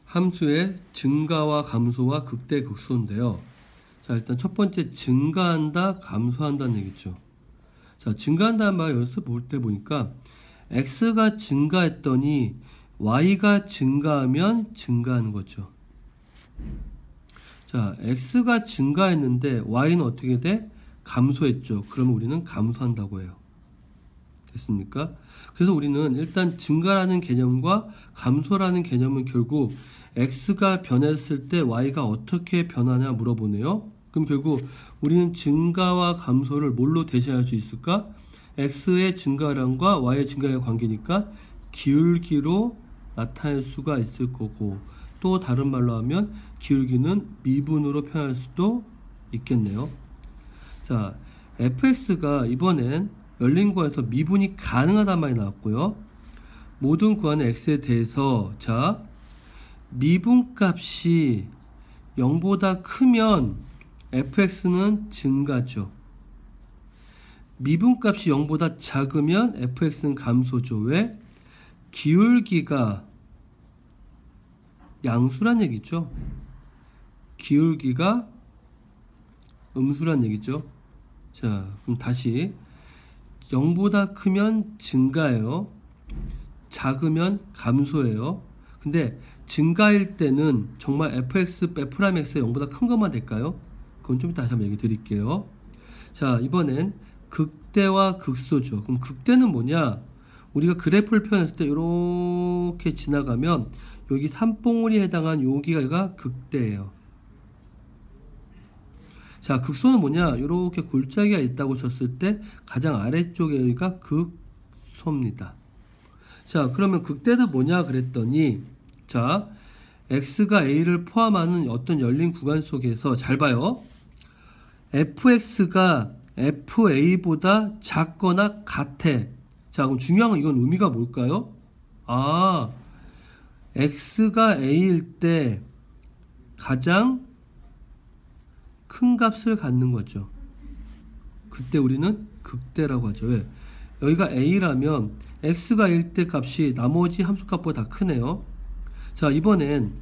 함수의 증가와 감소와 극대 극소인데요. 자, 일단 첫 번째 증가한다, 감소한다는 얘기죠. 자, 증가한다는 말 여기서 볼 때 보니까 x가 증가했더니 y가 증가하면 증가하는 거죠. 자, x가 증가했는데 y는 어떻게 돼? 감소했죠. 그러면 우리는 감소한다고 해요. 됐습니까? 그래서 우리는 일단 증가라는 개념과 감소라는 개념은 결국 x가 변했을 때 y가 어떻게 변하냐 물어보네요. 그럼 결국 우리는 증가와 감소를 뭘로 대신할 수 있을까? x의 증가량과 y의 증가량의 관계니까 기울기로 나타낼 수가 있을 거고, 또 다른 말로 하면 기울기는 미분으로 표현할 수도 있겠네요. 자, fx가 이번엔 열린 거에서 미분이 가능하단 말이 나왔고요. 모든 구간의 x에 대해서, 자, 미분값이 0보다 크면 fx는 증가죠. 미분값이 0보다 작으면 fx는 감소죠. 왜? 기울기가 양수란 얘기죠. 기울기가 음수란 얘기죠. 자, 그럼 다시 0보다 크면 증가예요. 작으면 감소예요. 근데 증가일 때는 정말 fx, f'x가 0보다 큰 것만 될까요? 그건 좀 이따 다시 한번 얘기 드릴게요. 자, 이번엔 극대와 극소죠. 그럼 극대는 뭐냐? 우리가 그래프를 표현했을 때 이렇게 지나가면 여기 산봉우리에 해당한 여기가 극대예요. 자, 극소는 뭐냐? 이렇게 골짜기가 있다고 쳤을 때 가장 아래쪽에 여기가 극소입니다. 자, 그러면 극대는 뭐냐 그랬더니, 자, x가 a를 포함하는 어떤 열린 구간 속에서 잘 봐요. fx가 fa보다 작거나 같아. 자, 그럼 중요한 건 이건 의미가 뭘까요? 아, x가 a일 때 가장 큰 값을 갖는 거죠. 그때 우리는 극대라고 하죠. 왜? 여기가 a라면 x가 a일 때 값이 나머지 함수값보다 다 크네요. 자, 이번엔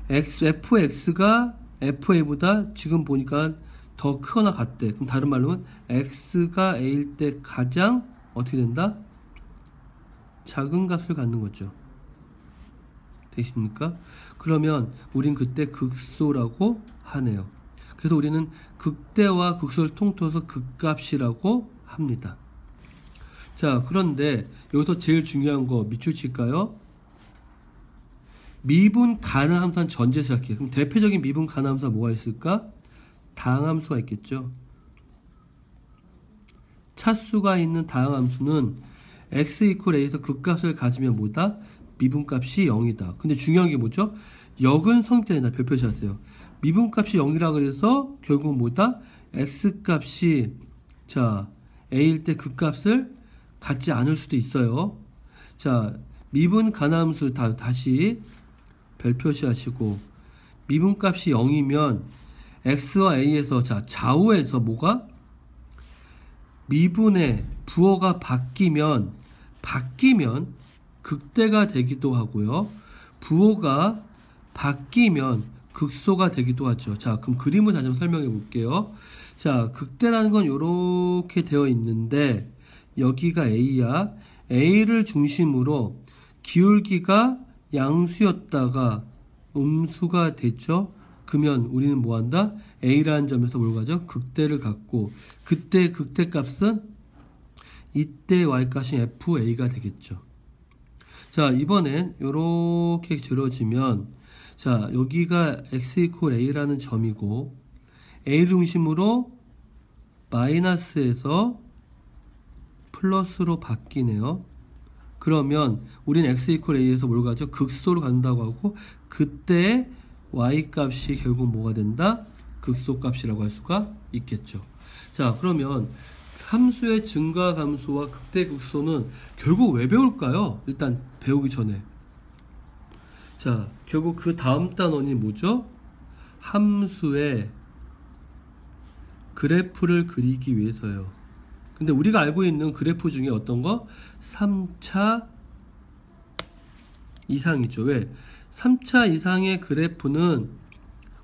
fx가 fa보다 지금 보니까 더 크거나 같대. 그럼 다른 말로 하면 x가 a일 때 가장 어떻게 된다? 작은 값을 갖는 거죠. 되십니까? 그러면 우린 그때 극소라고 하네요. 그래서 우리는 극대와 극소를 통틀어서 극값이라고 합니다. 자, 그런데 여기서 제일 중요한 거 밑줄 칠까요? 미분 가능 함수는 전제 생각해요. 그럼 대표적인 미분 가능 함수가 뭐가 있을까? 다항함수가 있겠죠. 차수가 있는 다항함수는 x 이퀄 a에서 극값을 가지면 뭐다? 미분값이 0이다. 근데 중요한 게 뭐죠? 역은 성립된다. 별표시하세요. 미분값이 0이라 그래서 결국 뭐다? x값이 자 a일 때 극값을 갖지 않을 수도 있어요. 자, 미분 가능함수 다시 별표시 하시고, 미분값이 0이면 x와 a에서 자 좌우에서 뭐가? 미분의 부호가 바뀌면 극대가 되기도 하고요. 부호가 바뀌면 극소가 되기도 하죠. 자, 그럼 그림을 다시 한번 설명해 볼게요. 자, 극대라는 건 이렇게 되어 있는데 여기가 a야. a를 중심으로 기울기가 양수였다가 음수가 됐죠. 그러면 우리는 뭐 한다? a라는 점에서 뭘 가져? 극대를 갖고, 그때 극대값은 이때 y값이 fa가 되겠죠. 자, 이번엔 이렇게 들어지면, 자, 여기가 x 이퀄 a라는 점이고, a 중심으로 마이너스에서 플러스로 바뀌네요. 그러면 우리는 x 이퀄 a에서 뭘 가죠? 극소로 간다고 하고, 그때 y값이 결국 뭐가 된다? 극소값이라고 할 수가 있겠죠. 자, 그러면 함수의 증가 감소와 극대 극소는 결국 왜 배울까요? 일단 배우기 전에, 자, 결국 그 다음 단원이 뭐죠? 함수의 그래프를 그리기 위해서요. 근데 우리가 알고 있는 그래프 중에 어떤 거? 3차 이상이죠. 왜? 3차 이상의 그래프는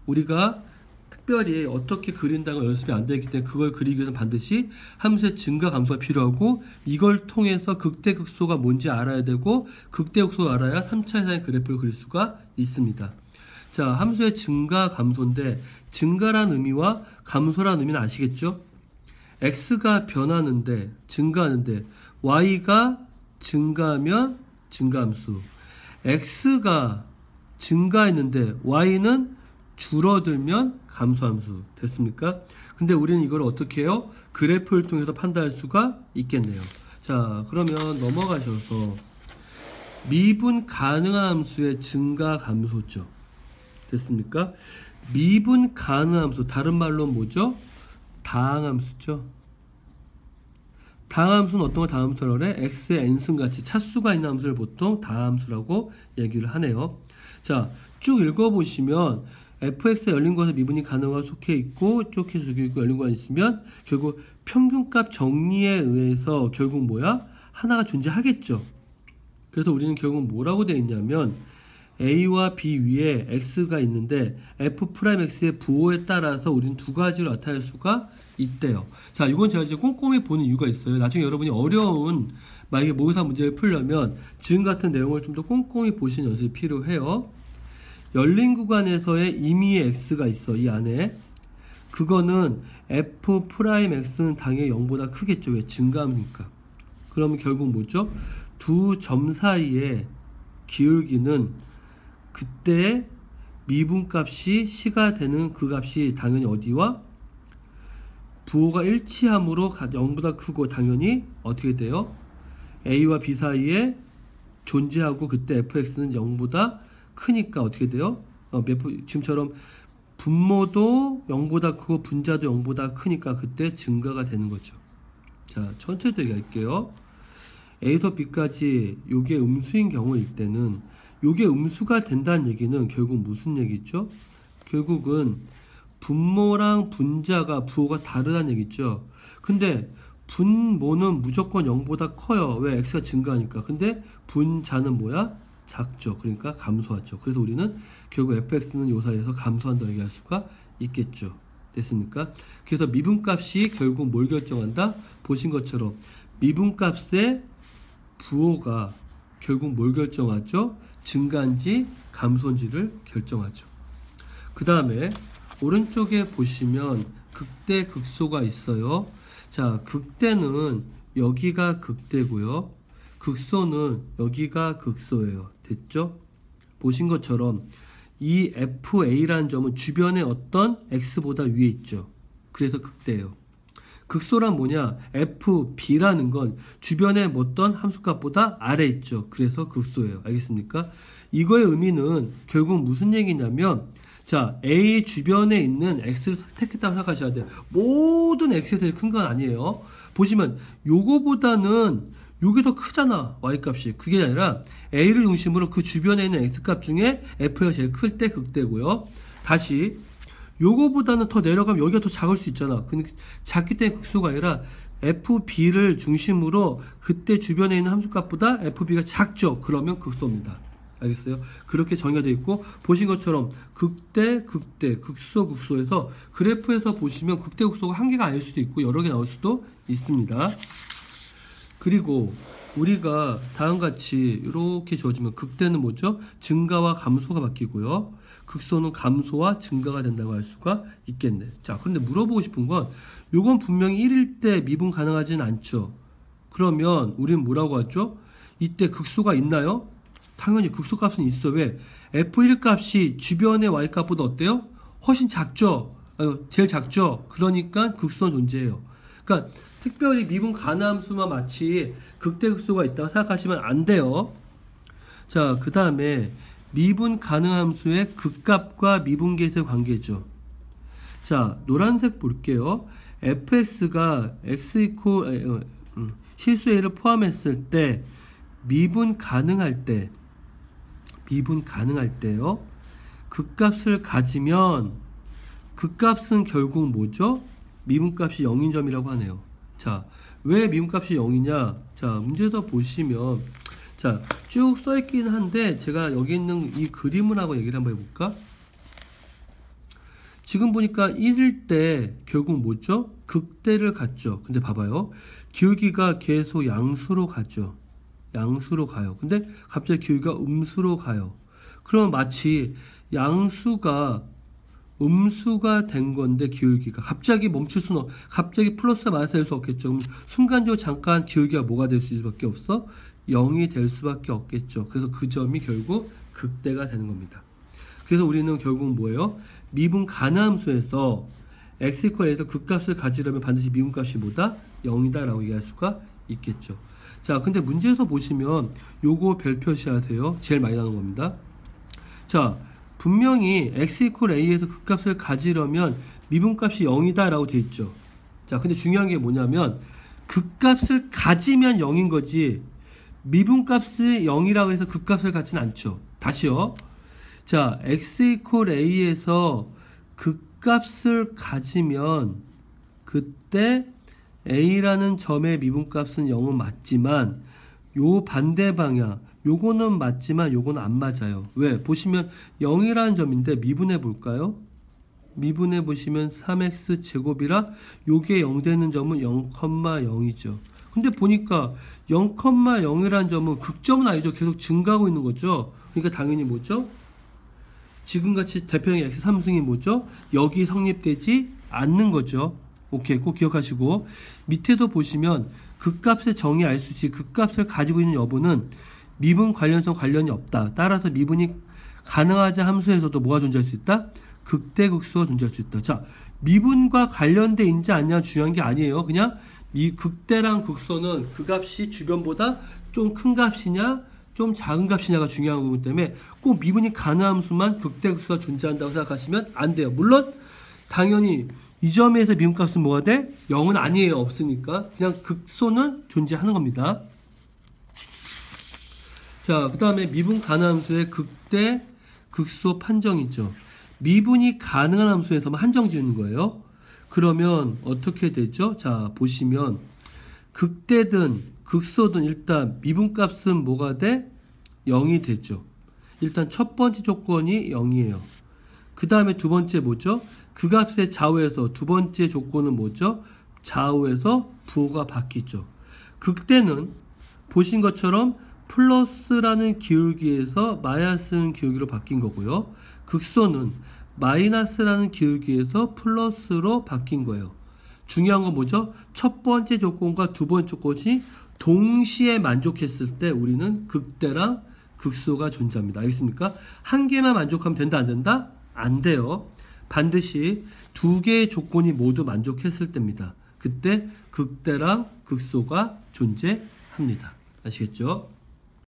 우리가 특별히 어떻게 그린다는 걸 연습이 안 되기 때문에 그걸 그리기 위해서는 반드시 함수의 증가 감소가 필요하고, 이걸 통해서 극대극소가 뭔지 알아야 되고, 극대극소를 알아야 3차 이상의 그래프를 그릴 수가 있습니다. 자, 함수의 증가 감소인데, 증가란 의미와 감소란 의미는 아시겠죠? x가 변하는데, 증가하는데, y가 증가하면 증가함수, x가 증가했는데 y는 줄어들면 감소함수. 됐습니까? 근데 우리는 이걸 어떻게 해요? 그래프를 통해서 판단할 수가 있겠네요. 자, 그러면 넘어가셔서 미분 가능한 함수의 증가 감소죠. 됐습니까? 미분 가능한 함수, 다른 말로 뭐죠? 다항함수죠. 다항함수는 어떤 걸 다항함수라고 그래? x의 n승 같이 차수가 있는 함수를 보통 다항함수라고 얘기를 하네요. 자, 쭉 읽어보시면 fx에 열린 곳에 미분이 가능하고 속해 있고 쪽해서 있고 열린 곳에 있으면 결국 평균값 정리에 의해서 결국 뭐야? 하나가 존재하겠죠. 그래서 우리는 결국 뭐라고 되어 있냐면 a와 b 위에 x가 있는데 f'x의 부호에 따라서 우리는 두 가지로 나타낼 수가 있대요. 자, 이건 제가 이제 꼼꼼히 보는 이유가 있어요. 나중에 여러분이 어려운 만약에 모의사 문제를 풀려면 지금 같은 내용을 좀 더 꼼꼼히 보시는 연습이 필요해요. 열린 구간에서의 임의의 x가 있어, 이 안에. 그거는 f'x는 당연히 0보다 크겠죠. 왜? 증가하니까. 그러면 결국 뭐죠? 두 점 사이의 기울기는 그때 미분값이 c가 되는 그 값이 당연히 어디와? 부호가 일치함으로 0보다 크고 당연히 어떻게 돼요? a와 b 사이에 존재하고 그때 fx는 0보다 크니까 어떻게 돼요? 지금처럼 분모도 0보다 크고 분자도 0보다 크니까 그때 증가가 되는 거죠. 자, 천천히 얘기할게요. A에서 B까지 요게 음수인 경우일 때는 요게 음수가 된다는 얘기는 결국 무슨 얘기죠? 결국은 분모랑 분자가 부호가 다르다는 얘기죠. 근데 분모는 무조건 0보다 커요. 왜? x가 증가하니까. 근데 분자는 뭐야? 작죠. 그러니까 감소하죠. 그래서 우리는 결국 fx는 요 사이에서 감소한다고 얘기할 수가 있겠죠. 됐습니까? 그래서 미분값이 결국 뭘 결정한다? 보신 것처럼 미분값의 부호가 결국 뭘 결정하죠? 증가인지 감소인지를 결정하죠. 그 다음에 오른쪽에 보시면 극대 극소가 있어요. 자, 극대는 여기가 극대고요. 극소는 여기가 극소예요. 됐죠? 보신 것처럼 이 FA라는 점은 주변에 어떤 X보다 위에 있죠. 그래서 극대예요. 극소란 뭐냐? FB라는 건 주변에 어떤 함수값보다 아래 있죠. 그래서 극소예요. 알겠습니까? 이거의 의미는 결국 무슨 얘기냐면, 자, A 주변에 있는 X를 선택했다고 생각하셔야 돼요. 모든 X에 대해 큰 건 아니에요. 보시면 요거보다는 요게 더 크잖아, Y값이. 그게 아니라 A를 중심으로 그 주변에 있는 X값 중에 F가 제일 클 때 극대고요. 다시 요거보다는 더 내려가면 여기가 더 작을 수 있잖아. 근데 작기 때문에 극소가 아니라 FB를 중심으로 그때 주변에 있는 함수값보다 FB가 작죠. 그러면 극소입니다. 알겠어요? 그렇게 정의가 되어 있고, 보신 것처럼 극대, 극대, 극소, 극소에서 그래프에서 보시면 극대, 극소가 한 개가 아닐 수도 있고 여러 개 나올 수도 있습니다. 그리고 우리가 다음같이 이렇게 주어지면 극대는 뭐죠? 증가와 감소가 바뀌고요. 극소는 감소와 증가가 된다고 할 수가 있겠네. 자, 그런데 물어보고 싶은 건 요건 분명히 1일 때 미분 가능하진 않죠. 그러면 우리는 뭐라고 하죠? 이때 극소가 있나요? 당연히 극소값은 있어. 왜? F1 값이 주변의 Y값보다 어때요? 훨씬 작죠? 제일 작죠? 그러니까 극소는 존재해요. 그러니까 특별히 미분 가능함수만 마치 극대극소가 있다고 생각하시면 안 돼요. 자, 그 다음에 미분 가능함수의 극값과 미분계수의 관계죠. 자, 노란색 볼게요. fx가 x 이퀄 실수 a를 포함했을 때 미분 가능할 때요. 극값을 가지면 극값은 결국 뭐죠? 미분값이 0인 점이라고 하네요. 자, 왜 미분값이 0이냐? 자, 문제도 보시면, 자, 쭉 써있긴 한데 제가 여기 있는 이 그림을 하고 얘기를 한번 해볼까? 지금 보니까 1일 때 결국 뭐죠? 극대를 갔죠. 근데 봐봐요. 기울기가 계속 양수로 가죠. 양수로 가요. 근데 갑자기 기울기가 음수로 가요. 그럼 마치 양수가 음수가 된 건데 기울기가 갑자기 멈출 수는 갑자기 플러스 마이너스 될 수 없겠죠. 그럼 순간적으로 잠깐 기울기가 뭐가 될 수밖에 없어? 0이 될 수밖에 없겠죠. 그래서 그 점이 결국 극대가 되는 겁니다. 그래서 우리는 결국 뭐예요? 미분 가나함수에서 x equal에서 극값을 가지려면 반드시 미분값이 뭐다? 0이다 라고 얘기할 수가 있겠죠. 자, 근데 문제에서 보시면 요거 별 표시하세요. 제일 많이 나오는 겁니다. 자, 분명히 x equal a에서 극값을 가지려면 미분값이 0이다 라고 돼 있죠. 자, 근데 중요한 게 뭐냐면 극값을 가지면 0인 거지 미분값을 0이라고 해서 극값을 갖지는 않죠. 다시요. 자, x equal a에서 극값을 가지면 그때 a라는 점의 미분값은 0은 맞지만 요 반대 방향 요거는 맞지만 요거는 안 맞아요. 왜? 보시면 0이라는 점인데 미분해 볼까요? 미분해 보시면 3x 제곱이라 요게 0 되는 점은 0,0이죠. 근데 보니까 0,0이라는 점은 극점은 아니죠. 계속 증가하고 있는 거죠. 그러니까 당연히 뭐죠? 지금같이 대표형의 x3승이 뭐죠? 여기 성립되지 않는 거죠. 오케이, 꼭 기억하시고 밑에도 보시면 극값의 정의 알수지 극값을 가지고 있는 여부는 미분 관련성 관련이 없다. 따라서 미분이 가능하지 함수에서도 뭐가 존재할 수 있다? 극대극소가 존재할 수 있다. 자, 미분과 관련돼 있는지 아니냐 중요한 게 아니에요. 그냥 이 극대랑 극소는 그 값이 주변보다 좀 큰 값이냐 좀 작은 값이냐가 중요한 거기 때문에 꼭 미분이 가능한 함수만 극대극소가 존재한다고 생각하시면 안 돼요. 물론 당연히 이 점에서 미분값은 뭐가 돼? 0은 아니에요. 없으니까 그냥 극소는 존재하는 겁니다. 자, 그 다음에 미분 가능한 함수의 극대 극소 판정이죠. 미분이 가능한 함수에서만 한정 지는 거예요. 그러면 어떻게 되죠? 자, 보시면 극대든 극소든 일단 미분값은 뭐가 돼? 0이 되죠. 일단 첫 번째 조건이 0이에요. 그 다음에 두 번째 뭐죠? 그 값의 좌우에서 두 번째 조건은 뭐죠? 좌우에서 부호가 바뀌죠. 극대는 보신 것처럼 플러스라는 기울기에서 마이너스라는 기울기로 바뀐 거고요. 극소는 마이너스라는 기울기에서 플러스로 바뀐 거예요. 중요한 건 뭐죠? 첫 번째 조건과 두 번째 조건이 동시에 만족했을 때 우리는 극대랑 극소가 존재합니다. 알겠습니까? 한 개만 만족하면 된다, 안 된다? 안 돼요. 반드시 두 개의 조건이 모두 만족했을 때입니다. 그때 극대랑 극소가 존재합니다. 아시겠죠?